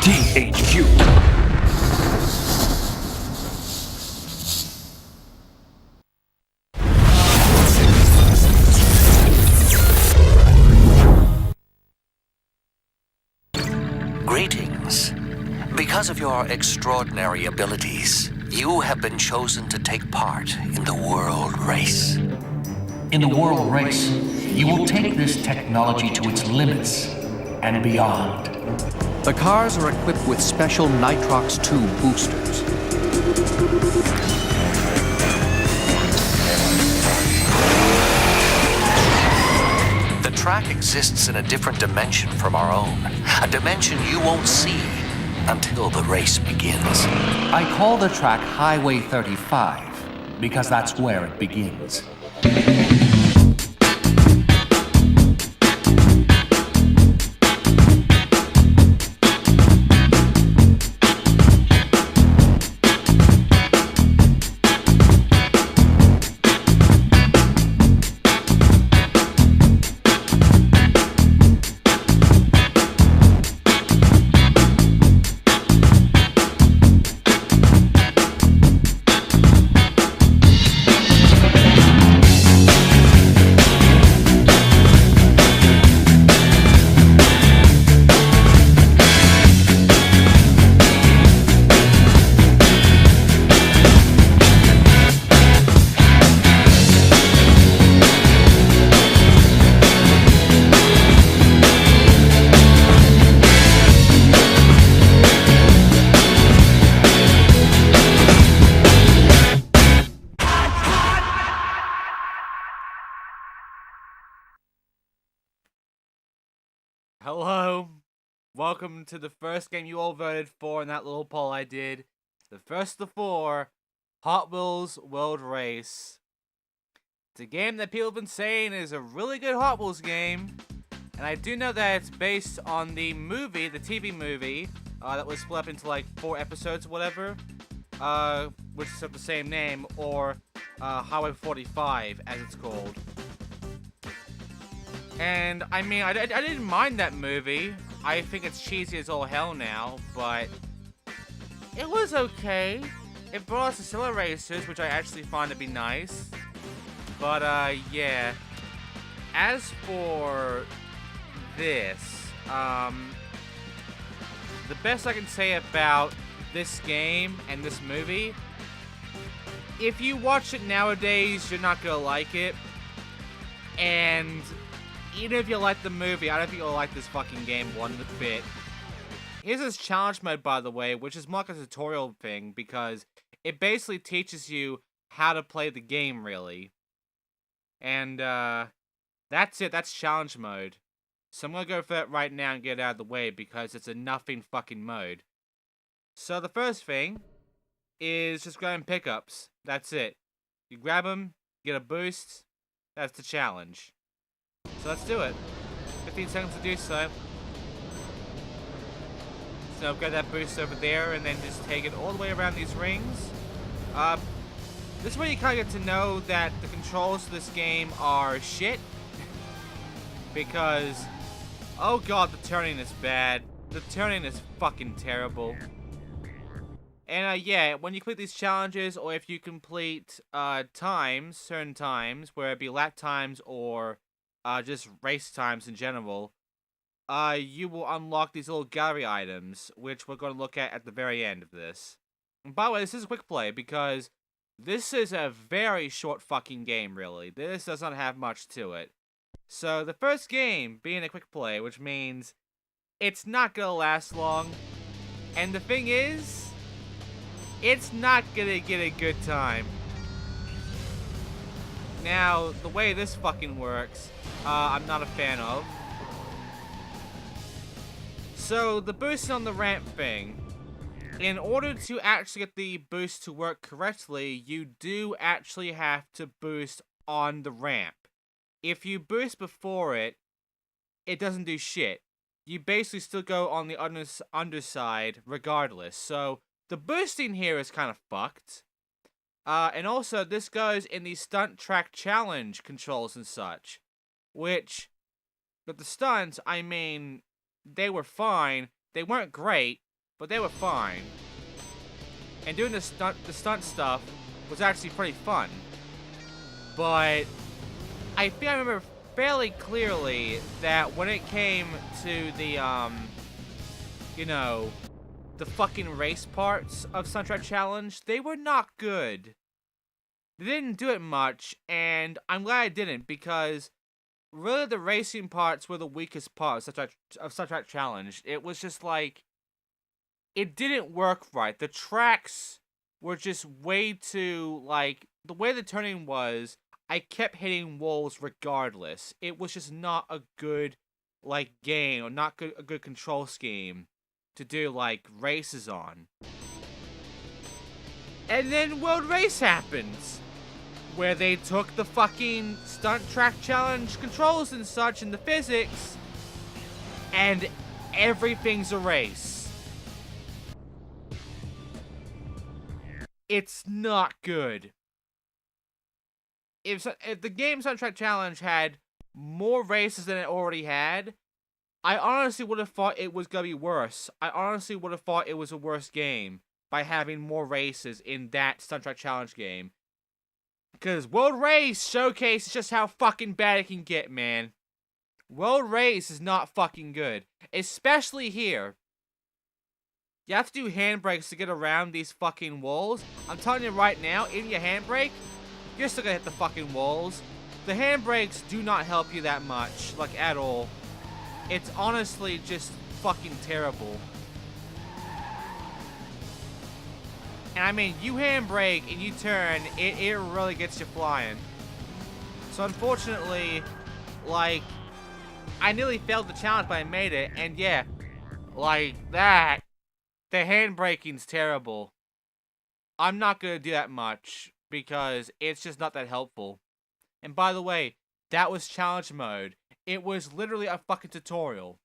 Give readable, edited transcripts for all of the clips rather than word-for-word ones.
THQ. Greetings. Because of your extraordinary abilities, you have been chosen to take part in the world race. In the world race, you will take this technology to its limits and beyond. The cars are equipped with special Nitrox 2 boosters. The track exists in a different dimension from our own, a dimension you won't see until the race begins. I call the track Highway 35 because that's where it begins. Hello, welcome to the first game you all voted for in that little poll I did. The first of the four, Hot Wheels World Race. It's a game that people have been saying is a really good Hot Wheels game. And I do know that it's based on the movie, the TV movie, that was split up into like 4 episodes or whatever, which is of the same name, or Highway 45 as it's called. And, I mean, I didn't mind that movie. I think it's cheesy as all hell now, but it was okay. It brought us Acceler Racers, which I actually find to be nice. But, yeah. As for this, the best I can say about this game and this movie, if you watch it nowadays, you're not gonna like it. And even if you like the movie, I don't think you'll like this fucking game one bit. Here's this challenge mode, by the way, which is more like a tutorial thing, because it basically teaches you how to play the game, really. And, that's it. That's challenge mode. So I'm gonna go for that right now and get it out of the way, because it's a nothing fucking mode. So the first thing is just grabbing pickups. That's it. You grab them, get a boost. That's the challenge. So let's do it. 15 seconds to do so. So grab that boost over there and then just take it all the way around these rings. This is where you kind of get to know that the controls of this game are shit. Because, oh god, the turning is bad. The turning is fucking terrible. And yeah, when you complete these challenges, or if you complete times, certain times, whether it be lap times or just race times in general, you will unlock these little gallery items, which we're going to look at the very end of this. And by the way, this is a quick play, because this is a very short fucking game, really. This does not have much to it. So, the first game being a quick play, which means it's not going to last long. And the thing is, it's not going to get a good time. Now, the way this fucking works, I'm not a fan of. So, the boost on the ramp thing. In order to actually get the boost to work correctly, you do actually have to boost on the ramp. If you boost before it, it doesn't do shit. You basically still go on the underside regardless. So, the boosting here is kind of fucked. And also, this goes in the Stunt Track challenge controls and such. Which, with the stunts, I mean, they were fine. They weren't great, but they were fine. And doing the stunt stuff was actually pretty fun. But I think I remember fairly clearly that when it came to the, you know, the fucking race parts of Stunt Track Challenge, they were not good. They didn't do it much, and I'm glad I didn't, because really the racing parts were the weakest part of Stunt Track Challenge. It was just like, it didn't work right. The tracks were just way too, like, the way the turning was, I kept hitting walls regardless. It was just not a good, like, game, or not a good control scheme to do, like, races on. And then World Race happens, where they took the fucking Stunt Track Challenge controls and such, and the physics, and everything's a race. It's not good. If the game Stunt Track Challenge had more races than it already had, I honestly would have thought it was gonna be worse. I honestly would have thought it was a worse game by having more races in that Stunt Track Challenge game. Because World Race showcases just how fucking bad it can get, man. World Race is not fucking good. Especially here. You have to do handbrakes to get around these fucking walls. I'm telling you right now, in your handbrake, you're still gonna hit the fucking walls. The handbrakes do not help you that much, like, at all. It's honestly just fucking terrible. And I mean, you handbrake and you turn, it really gets you flying. So unfortunately, like, I nearly failed the challenge, but I made it. And yeah, like that, the handbraking's terrible. I'm not gonna do that much because it's just not that helpful. And by the way, that was challenge mode. It was literally a fucking tutorial.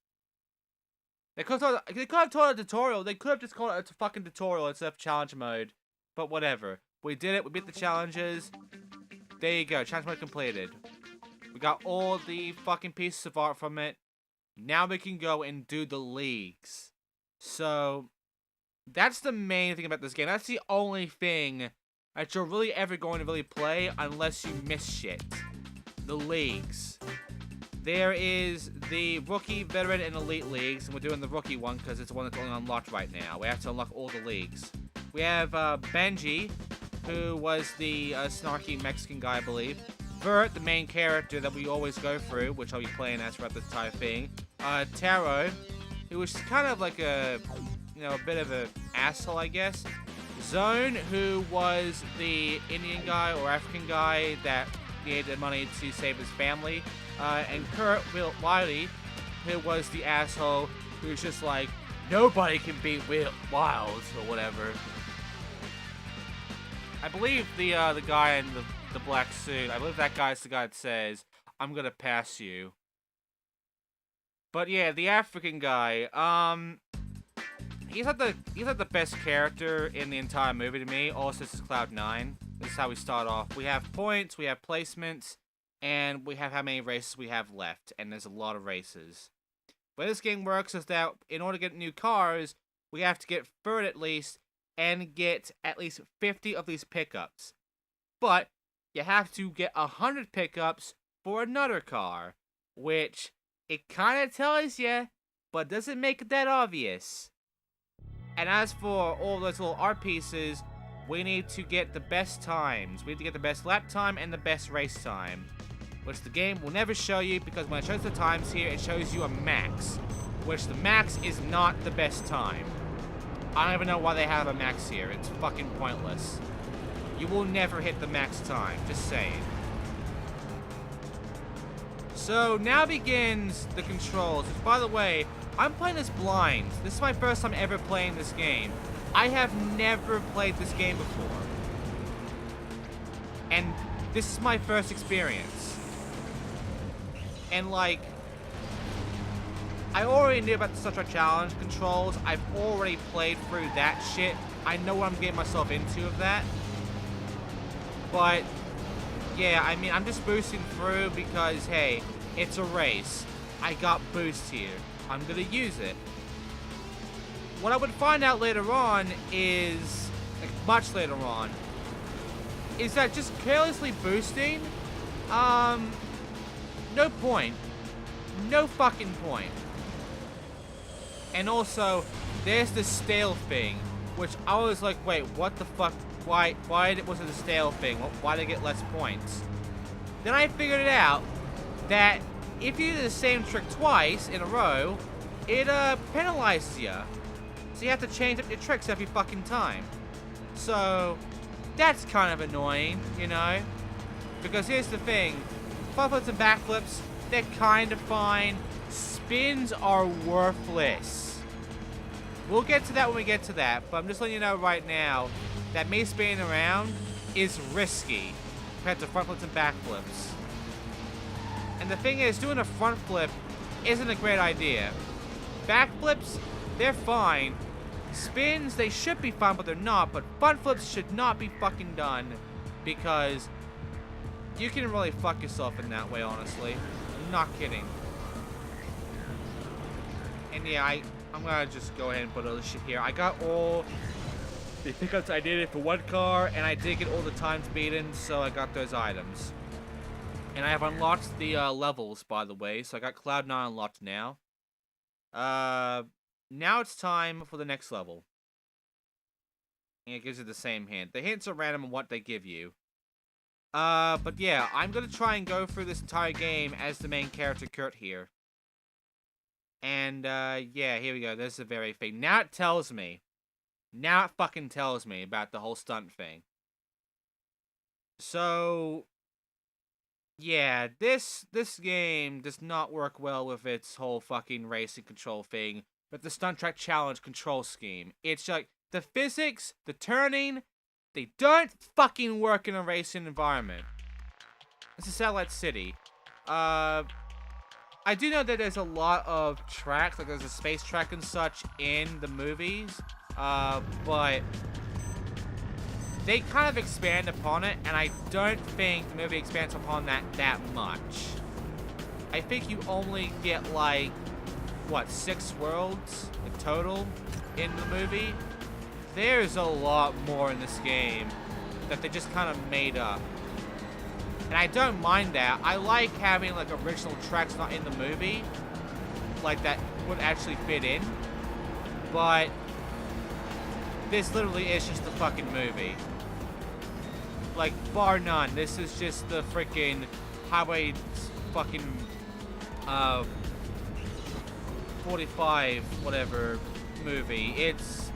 They could have told it a tutorial. They could have just called it a fucking tutorial instead of challenge mode. But whatever. We did it. We beat the challenges. There you go. Challenge mode completed. We got all the fucking pieces of art from it. Now we can go and do the leagues. So, that's the main thing about this game. That's the only thing that you're really ever going to really play unless you miss shit. The leagues. There is the Rookie, Veteran, and Elite Leagues, and we're doing the Rookie one because it's the one that's only unlocked right now. We have to unlock all the leagues. We have Benji, who was the snarky Mexican guy, I believe. Vert, the main character that we always go through, which I'll be playing as throughout this entire thing. Taro, who was kind of like a, you know, a bit of an asshole, I guess. Zone, who was the Indian guy or African guy that needed money to save his family. And Kurt Wiley, who was the asshole who's just like, nobody can beat Wilds or whatever. I believe the guy in the black suit, I believe that guy's the guy that says, I'm gonna pass you. But yeah, the African guy, he's not the best character in the entire movie to me. Also, this is Cloud9. This is how we start off. We have points, we have placements, and we have how many races we have left, and there's a lot of races. The way this game works is that in order to get new cars, we have to get third at least, and get at least 50 of these pickups. But you have to get 100 pickups for another car, which it kind of tells you, but doesn't make it that obvious. And as for all those little art pieces, we need to get the best times. We need to get the best lap time and the best race time, which the game will never show you, because when it shows the times here, it shows you a max, which the max is not the best time. I don't even know why they have a max here. It's fucking pointless. You will never hit the max time, just saying. So now begins the controls, which, by the way, I'm playing this blind. This is my first time ever playing this game. I have never played this game before. And this is my first experience. And like, I already knew about the Stunt Track Challenge controls. I've already played through that shit. I know what I'm getting myself into of that. But, yeah, I mean, I'm just boosting through because, hey, it's a race. I got boost here. I'm gonna use it. what I would find out later on is, like much later on, is that just carelessly boosting, no point. No fucking point. And also, there's the stale thing, which I was like, wait, what the fuck? Why was it a stale thing? Why did I get less points? Then I figured it out that if you do the same trick twice in a row, it penalizes you. So you have to change up your tricks every fucking time. So that's kind of annoying, you know? Because here's the thing. Front flips and back flips, they're kind of fine. Spins are worthless. We'll get to that when we get to that, but I'm just letting you know right now that me spinning around is risky compared to front flips and back flips. And the thing is, doing a front flip isn't a great idea. Back flips, they're fine. Spins, they should be fine, but they're not. But front flips should not be fucking done because you can really fuck yourself in that way, honestly. I'm not kidding. And yeah, I'm gonna just go ahead and put all this shit here. I got all the pickups I needed for one car, and I did get all the times beaten, so I got those items. And I have unlocked the levels, by the way, so I got Cloud 9 unlocked now. Now it's time for the next level. And it gives you the same hint. The hints are random on what they give you. But yeah, I'm gonna try and go through this entire game as the main character, Kurt, here. And, yeah, here we go. There's the very thing. Now it tells me. Now it fucking tells me about the whole stunt thing. So, yeah, this game does not work well with its whole fucking racing control thing, with the Stunt Track Challenge control scheme. It's like, the physics, the turning, they don't fucking work in a racing environment. It's a satellite city. I do know that there's a lot of tracks, like there's a space track and such in the movies, but they kind of expand upon it, and I don't think the movie expands upon that much. I think you only get, like, what, 6 worlds in total in the movie? There's a lot more in this game that they just kind of made up. And I don't mind that. I like having, like, original tracks not in the movie. Like, that would actually fit in. But this literally is just the fucking movie. Like, bar none. This is just the freaking Highway fucking 45 whatever movie. It's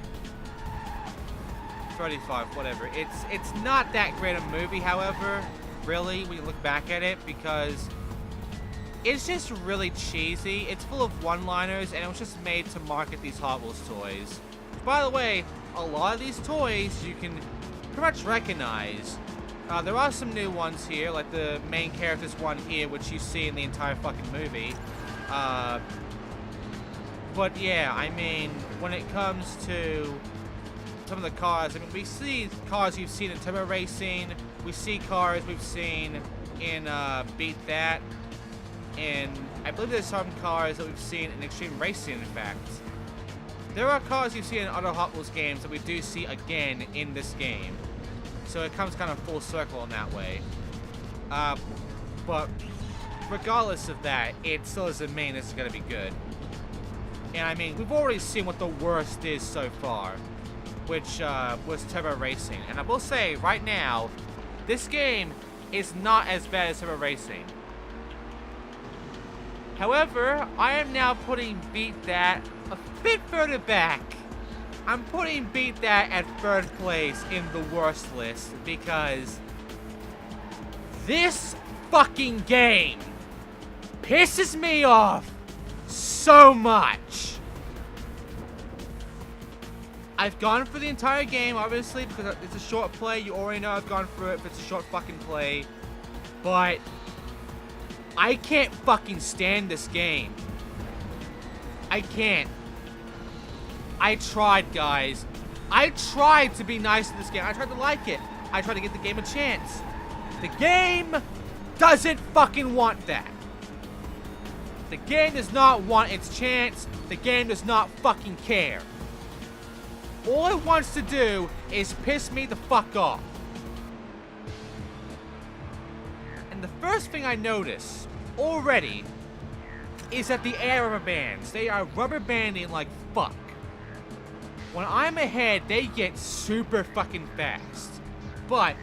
35 whatever. It's not that great a movie, however, really, when you look back at it, because it's just really cheesy. It's full of one-liners, and it was just made to market these Hot Wheels toys. By the way, a lot of these toys you can pretty much recognize. There are some new ones here, like the main character's one here, which you see in the entire fucking movie. But yeah, I mean, when it comes to some of the cars, I mean, we see cars you've seen in Turbo Racing, we see cars we've seen in Beat That, and I believe there's some cars that we've seen in Extreme Racing, in fact. There are cars you've seen in other Hot Wheels games that we do see again in this game. So it comes kind of full circle in that way. But regardless of that, it still doesn't mean it's going to be good. And I mean, we've already seen what the worst is so far, which was Turbo Racing. And I will say, right now, this game is not as bad as Turbo Racing. However, I am now putting Beat That a bit further back. I'm putting Beat That at 3rd place in the worst list because this fucking game pisses me off so much. I've gone for the entire game, obviously, because it's a short play. You already know I've gone through it, but it's a short fucking play. But I can't fucking stand this game. I can't. I tried, guys. I tried to be nice to this game. I tried to like it. I tried to give the game a chance. The game doesn't fucking want that. The game does not want its chance. The game does not fucking care. all it wants to do is piss me the fuck off. And the first thing I notice already is that the air rubber bands, they are rubber banding like fuck. When I'm ahead, they get super fucking fast. But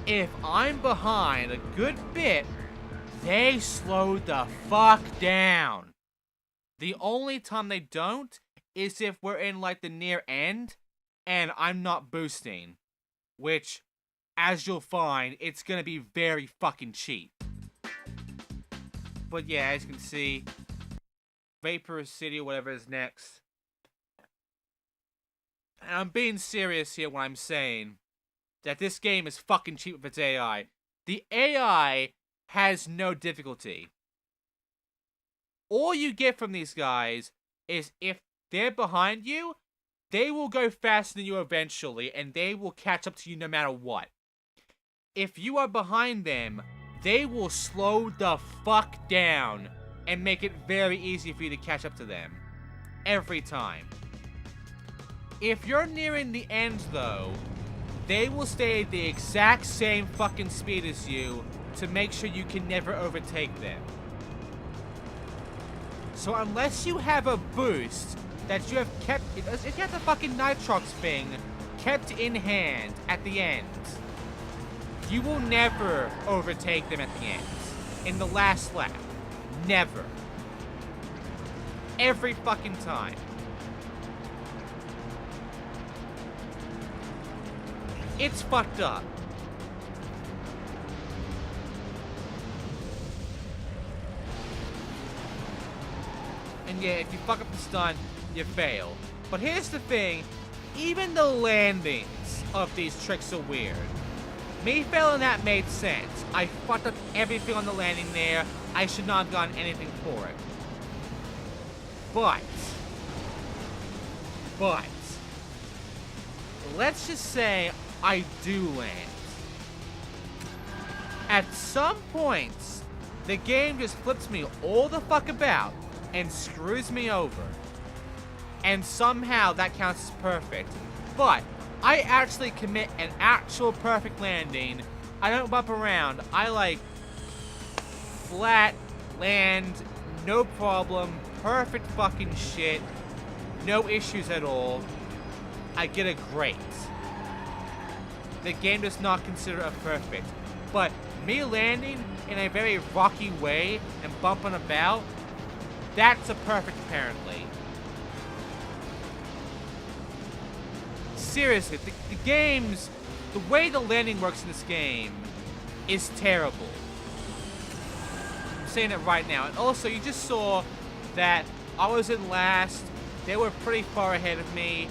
if I'm behind a good bit, they slow the fuck down. The only time they don't is if we're in like the near end and I'm not boosting, which, as you'll find, it's gonna be very fucking cheap. But yeah, as you can see, Vapor City or whatever is next. And I'm being serious here when I'm saying that this game is fucking cheap with its AI. The AI has no difficulty. All you get from these guys is if they're behind you, they will go faster than you eventually, and they will catch up to you no matter what. If you are behind them, they will slow the fuck down and make it very easy for you to catch up to them. Every time. If you're nearing the end, though, they will stay at the exact same fucking speed as you to make sure you can never overtake them. So unless you have a boost that you have kept, if you have the fucking Nitrox thing kept in hand at the end, you will never overtake them at the end. In the last lap. Never. Every fucking time. It's fucked up. And yeah, if you fuck up the stunt, you fail. But here's the thing, even the landings of these tricks are weird. Me failing that made sense. I fucked up everything on the landing there. I should not have gotten anything for it. But, let's just say I do land. At some points, the game just flips me all the fuck about and screws me over. And somehow that counts as perfect. But I actually commit an actual perfect landing. I don't bump around. I like flat land, no problem, perfect fucking shit, no issues at all. I get a great. The game does not consider it perfect. But me landing in a very rocky way and bumping about, that's a perfect apparently. Seriously, the way the landing works in this game is terrible. I'm saying it right now. And also, you just saw that I was in last. They were pretty far ahead of me.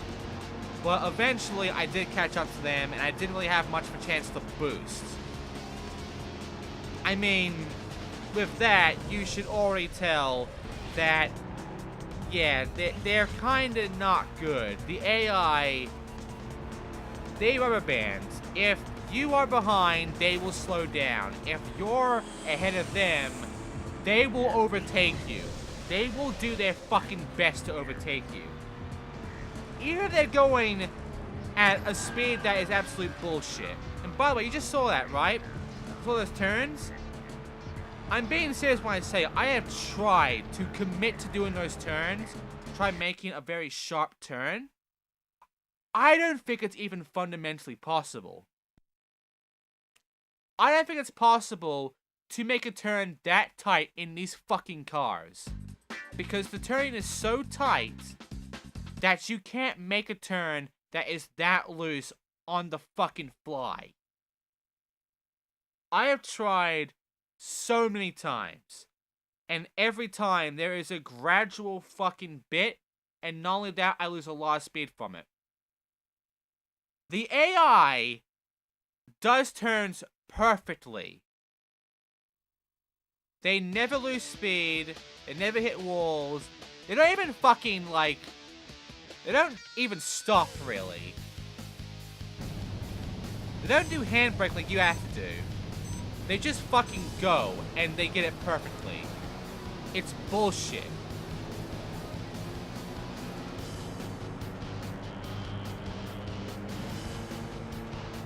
But eventually, I did catch up to them, and I didn't really have much of a chance to boost. I mean, with that, you should already tell that, yeah, they're kind of not good. The AI, they rubber bands. If you are behind, they will slow down. If you're ahead of them, they will overtake you. They will do their fucking best to overtake you. Either they're going at a speed that is absolute bullshit. And by the way, you just saw that, right? Saw those turns? I'm being serious when I say I have tried to commit to doing those turns, try making a very sharp turn. I don't think it's even fundamentally possible. I don't think it's possible to make a turn that tight in these fucking cars. Because the turning is so tight that you can't make a turn that is that loose on the fucking fly. I have tried so many times, and every time there is a gradual fucking bit, and not only that, I lose a lot of speed from it. The AI does turns perfectly. They never lose speed, they never hit walls, they don't even fucking, like, they don't even stop, really. They don't do handbrake like you have to do. They just fucking go, and they get it perfectly. It's bullshit.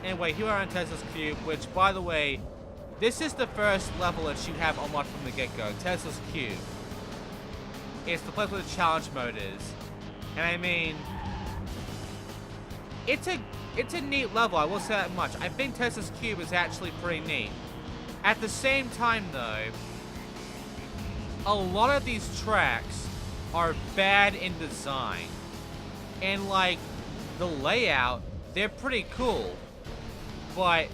Anyway, here we are on Tesla's Cube, which, by the way, this is the first level that you have unlocked from the get-go. Tesla's Cube. It's the place where the challenge mode is. And I mean, it's a neat level, I will say that much. I think Tesla's Cube is actually pretty neat. At the same time, though, a lot of these tracks are bad in design. And, like, the layout, they're pretty cool. But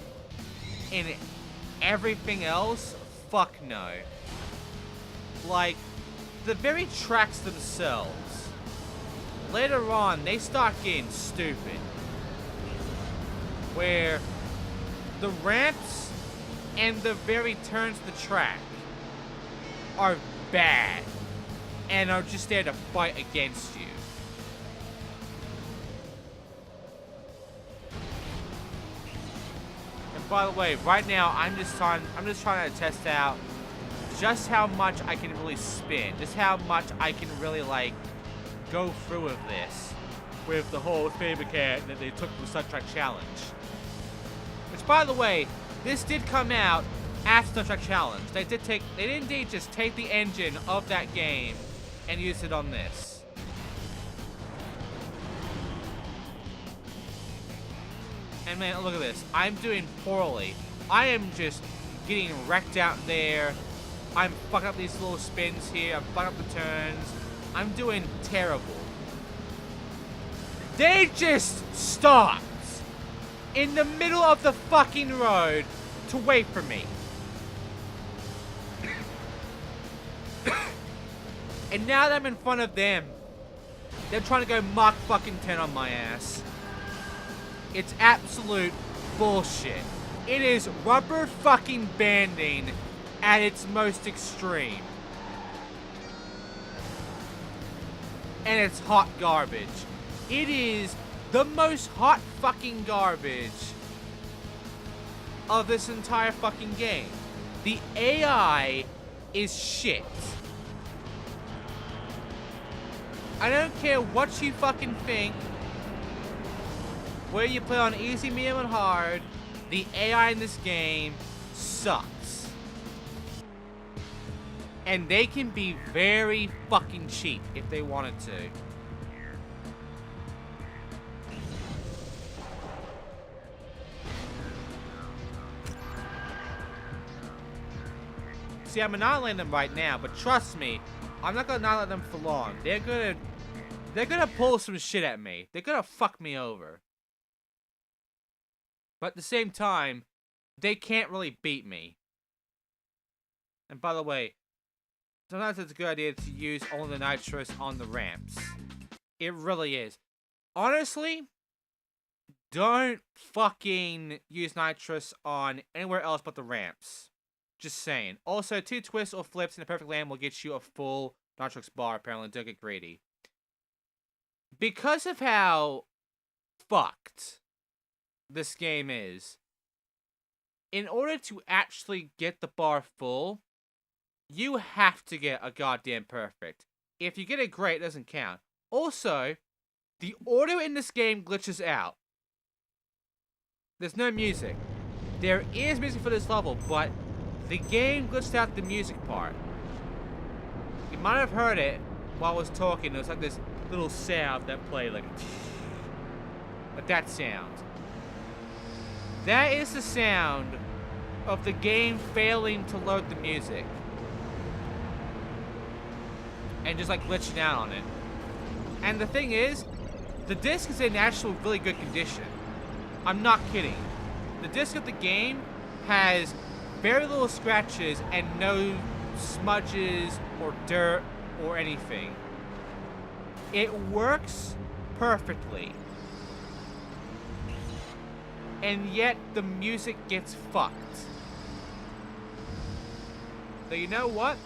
in everything else, fuck no. Like, the very tracks themselves, later on, they start getting stupid. Where the ramps and the very turns of the track are bad and are just there to fight against you. And by the way, right now I'm just trying to test out just how much I can really spin, just how much I can really like go through with this, with the whole spin mechanic that they took from the Stunt Track challenge. Which, by the way, this did come out after Stunt Track challenge. They did indeed just take the engine of that game and use it on this. And man, look at this. I'm doing poorly. I am just getting wrecked out there. I'm fucking up these little spins here. I'm fucking up the turns. I'm doing terrible. They just stopped in the middle of the fucking road to wait for me. And now that I'm in front of them, they're trying to go Mach fucking 10 on my ass. It's absolute bullshit. It is rubber fucking banding at its most extreme. And it's hot garbage. It is the most hot fucking garbage of this entire fucking game. The AI is shit. I don't care what you fucking think, whether you play on easy, medium, and hard, the AI in this game sucks. And they can be very fucking cheap if they wanted to. See, I'm annihilating them right now, but trust me, I'm not gonna annihilate them for long. They're gonna pull some shit at me. They're gonna fuck me over. But at the same time, they can't really beat me. And by the way, sometimes it's a good idea to use only the nitrous on the ramps. It really is. Honestly, don't fucking use nitrous on anywhere else but the ramps. Just saying. Also, 2 twists or flips in a perfect land will get you a full nitrous bar, apparently. Don't get greedy. Because of how fucked this game is, in order to actually get the bar full, you have to get a goddamn perfect. If you get it great, it doesn't count. Also, the audio in this game glitches out. There's no music. There is music for this level, but the game glitched out the music part. You might have heard it while I was talking. There was like this little sound that played, like that sound. That is the sound of the game failing to load the music. And just like glitching out on it. And the thing is, the disc is in actual really good condition. I'm not kidding. The disc of the game has very little scratches and no smudges or dirt or anything. It works perfectly. And yet the music gets fucked. So you know what?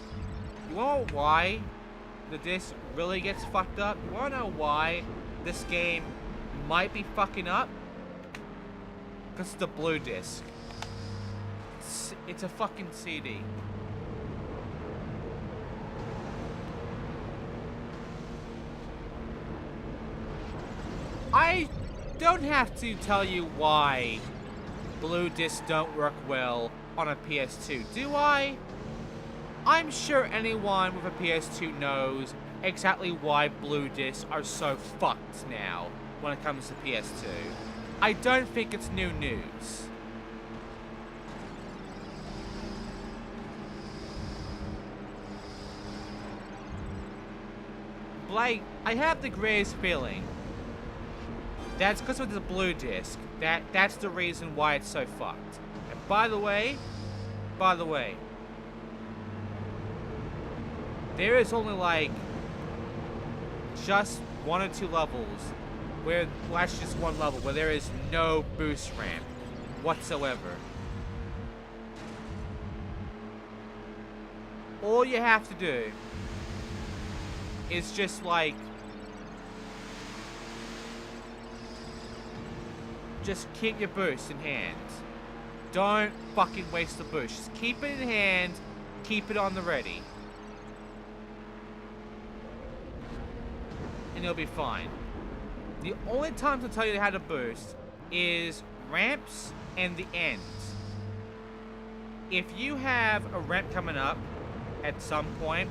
You wanna know why the disc really gets fucked up? You wanna know why this game might be fucking up? Because it's the blue disc. It's a fucking CD. I don't have to tell you why blue discs don't work well on a PS2, do I? I'm sure anyone with a PS2 knows exactly why blue discs are so fucked now when it comes to PS2. I don't think it's new news. Like, I have the greatest feeling that's because of the blue disc. That's the reason why it's so fucked. And by the way, there is only like just 1 or 2 levels where, well, actually just 1 level where there is no boost ramp whatsoever. All you have to do is just like, just keep your boost in hand. Don't fucking waste the boost. Just keep it in hand, keep it on the ready. And you'll be fine. The only time to tell you how to boost is ramps and the ends. If you have a ramp coming up at some point,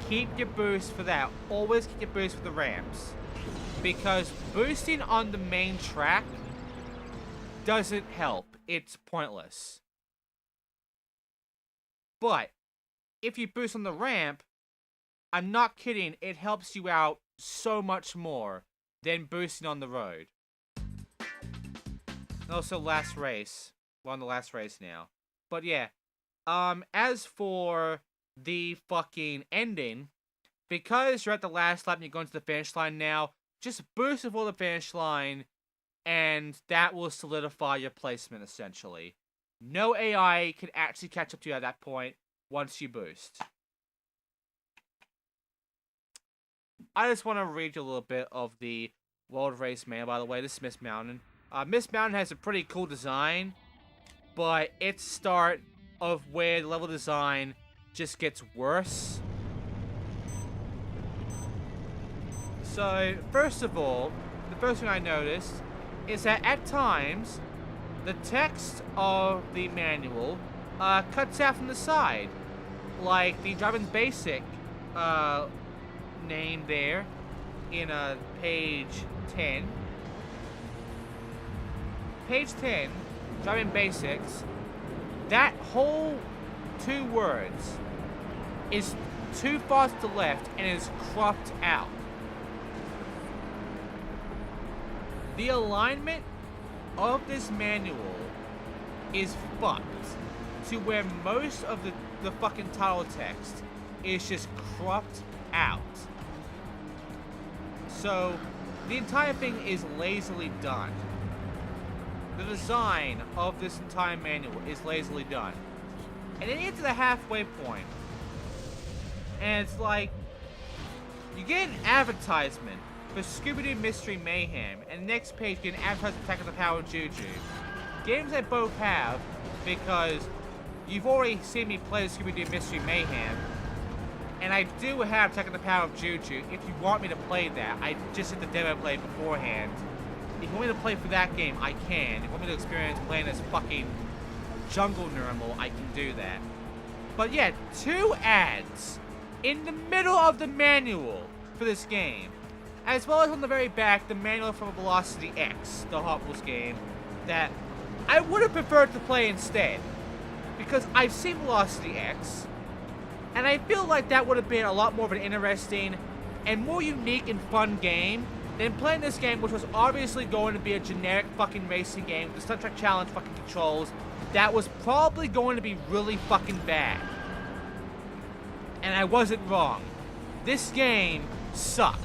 keep your boost for that. Always keep your boost for the ramps. Because boosting on the main track doesn't help. It's pointless. But if you boost on the ramp, I'm not kidding, it helps you out so much more than boosting on the road. And also last race. We're on the last race now. But yeah. As for the fucking ending, because you're at the last lap and you're going to the finish line now, just boost before the finish line, and that will solidify your placement, essentially. No AI can actually catch up to you at that point once you boost. I just want to read you a little bit of the World Race Manual, by the way. This is Miss Mountain. Miss Mountain has a pretty cool design, but its start of where the level design just gets worse. So, first of all, the first thing I noticed is that at times, the text of the manual cuts out from the side. Like the Driving Basic name there in page 10. Page 10, Driving Basics, that whole 2 words is too far to the left and is cropped out. The alignment of this manual is fucked to where most of the fucking title text is just cropped out. So, the entire thing is lazily done. The design of this entire manual is lazily done. And then you get to the halfway point, and it's like, you get an advertisement for Scooby-Doo Mystery Mayhem, and the next page you get an advertisement for Attack of the Power of Juju. Games I both have, because you've already seen me play Scooby-Doo Mystery Mayhem, and I do have Attack of the Power of Juju. If you want me to play that, I just did the demo play beforehand. If you want me to play for that game, I can. If you want me to experience playing as fucking Jungle Normal, I can do that. But yeah, 2 ads in the middle of the manual for this game. As well as on the very back, the manual from Velocity X, the Hotwheels game, that I would have preferred to play instead. Because I've seen Velocity X, and I feel like that would have been a lot more of an interesting and more unique and fun game than playing this game, which was obviously going to be a generic fucking racing game with the Stunt Track Challenge fucking controls that was probably going to be really fucking bad. And I wasn't wrong. This game sucked.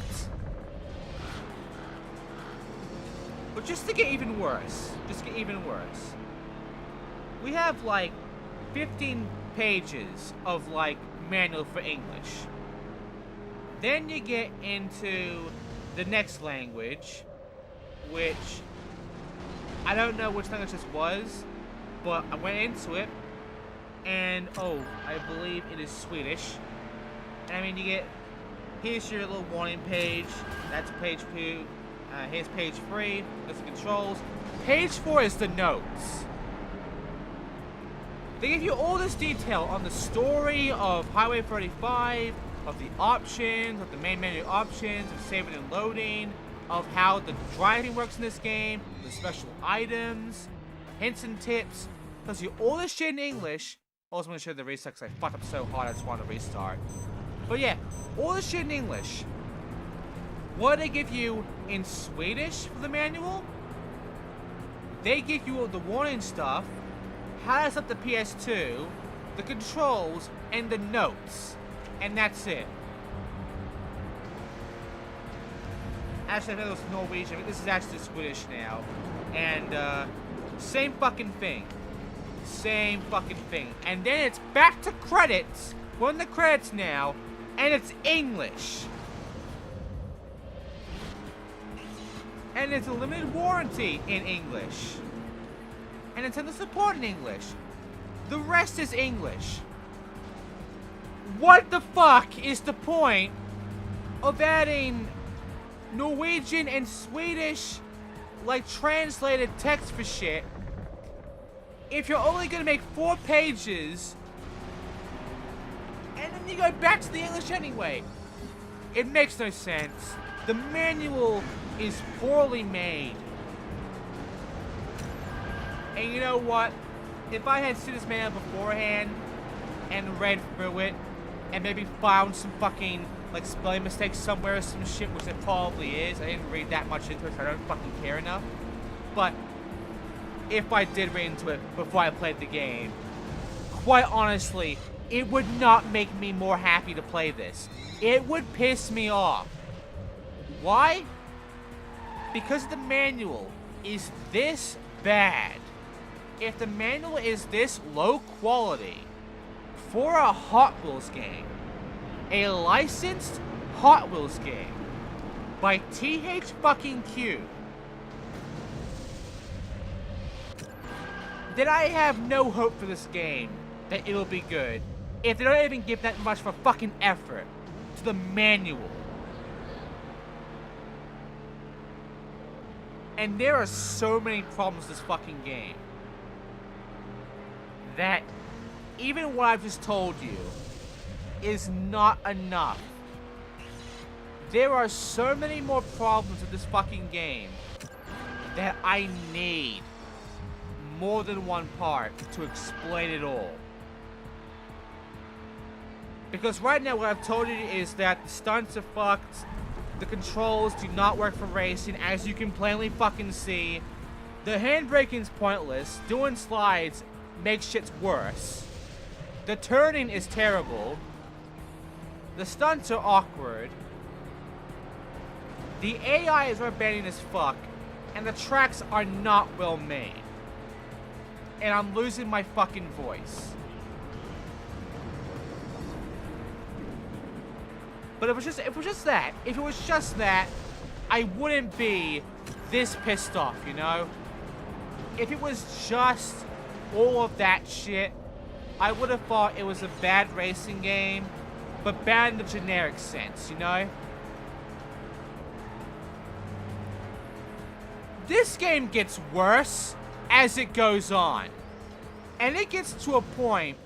But just to get even worse, we have like 15 pages of like manual for English. Then you get into the next language, which I don't know which language this was, but I went into it, and oh, I believe it is Swedish. And I mean, you get, here's your little warning page, that's page 2, here's page 3, that's the controls. Page 4 is the notes. They give you all this detail on the story of Highway 35, of the options, of the main menu options, of saving and loading, of how the driving works in this game, the special items, hints and tips. Tells you all this shit in English. Also, I'm gonna show the restart because I fucked up so hard I just want to restart. But yeah, all this shit in English. What do they give you in Swedish for the manual? They give you all the warning stuff, how to set up the PS2, the controls, and the notes. And that's it. Actually, I thought it was Norwegian, but this is actually Swedish now. And, same fucking thing. Same fucking thing. And then it's back to credits. We're in the credits now, and it's English. And it's a limited warranty in English. And Nintendo support in English. The rest is English. What the fuck is the point of adding Norwegian and Swedish, like, translated text for shit if you're only gonna make 4 pages and then you go back to the English anyway? It makes no sense. The manual is poorly made. And you know what? If I had seen this manual beforehand and read through it and maybe found some fucking, like, spelling mistakes somewhere or some shit, which it probably is. I didn't read that much into it, so I don't fucking care enough. But if I did read into it before I played the game, quite honestly, it would not make me more happy to play this. It would piss me off. Why? Because the manual is this bad. If the manual is this low quality for a Hot Wheels game, a licensed Hot Wheels game by TH fucking Q, then I have no hope for this game that it'll be good if they don't even give that much of a fucking effort to the manual. And there are so many problems with this fucking game that even what I've just told you is not enough. There are so many more problems with this fucking game that I need more than one part to explain it all. Because right now what I've told you is that the stunts are fucked, the controls do not work for racing, as you can plainly fucking see. The handbraking's pointless, doing slides makes shit worse. The turning is terrible. The stunts are awkward. The AI is rebelling as fuck, and the tracks are not well made. And I'm losing my fucking voice. But if it was just that, I wouldn't be this pissed off, you know? If it was just all of that shit, I would have thought it was a bad racing game, but bad in the generic sense, you know? This game gets worse as it goes on. And it gets to a point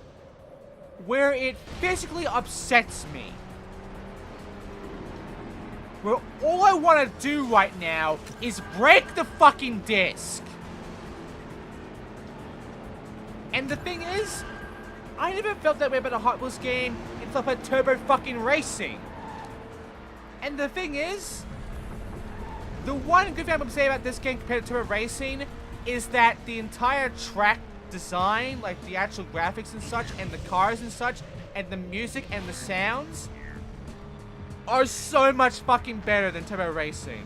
where it physically upsets me. Where all I want to do right now is break the fucking disc. And the thing is, I never felt that way about a Hot Wheels game until I played Turbo fucking Racing. And the thing is, the one good thing I'm going to say about this game compared to Turbo Racing is that the entire track design, like the actual graphics and such, and the cars and such, and the music and the sounds, are so much fucking better than Turbo Racing.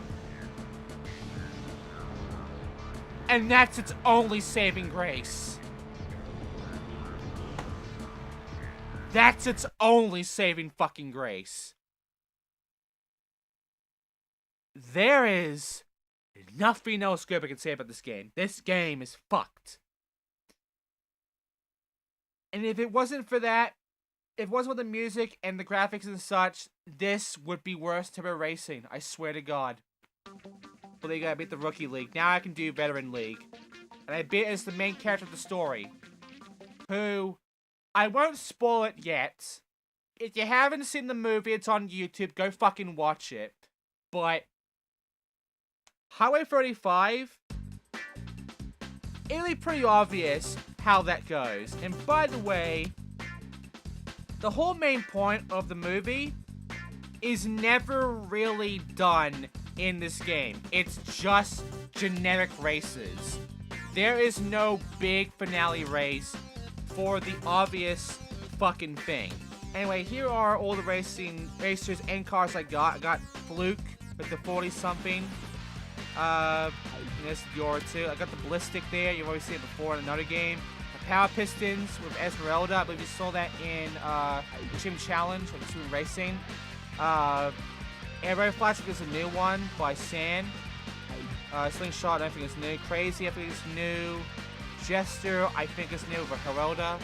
And that's its only saving grace. That's its only saving fucking grace. There is nothing else good I can say about this game. This game is fucked. And if it wasn't for that, if it wasn't for the music and the graphics and such, this would be worse Turbo Racing. I swear to God. But there you go, I beat the Rookie League. Now I can do better in League. And I beat as the main character of the story. who, I won't spoil it yet. If you haven't seen the movie, it's on YouTube. Go fucking watch it. But Highway 35, it'll be pretty obvious how that goes. And by the way, the whole main point of the movie is never really done in this game. It's just generic races. There is no big finale race for the obvious fucking thing. Anyway, here are all the racers and cars I got. I got Fluke with the 40-something. This your too. I got the Ballistic there. You've already seen it before in another game. The Power Pistons with Esmeralda. I believe you saw that in Gym Challenge or Gym Racing. Aero Flash, I think is a new one by San. Slingshot, I think is new. Crazy, I think is new. Jester, I think is new with Heralda.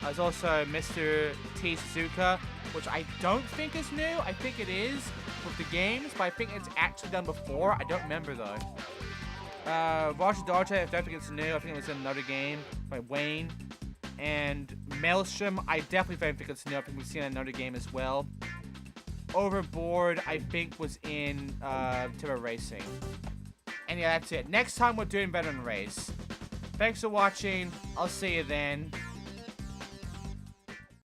There's also Mr. T. Suzuka, which I don't think is new. I think it is with the games, but I think it's actually done before. I don't remember though. Roger Darte, I don't think it's new. I think it was in another game by Wayne. And Maelstrom, I definitely don't think it's new. I think we've seen another game as well. Overboard, I think was in Turbo Racing. And yeah, that's it. Next time we're doing Veteran Race. Thanks for watching. I'll see you then.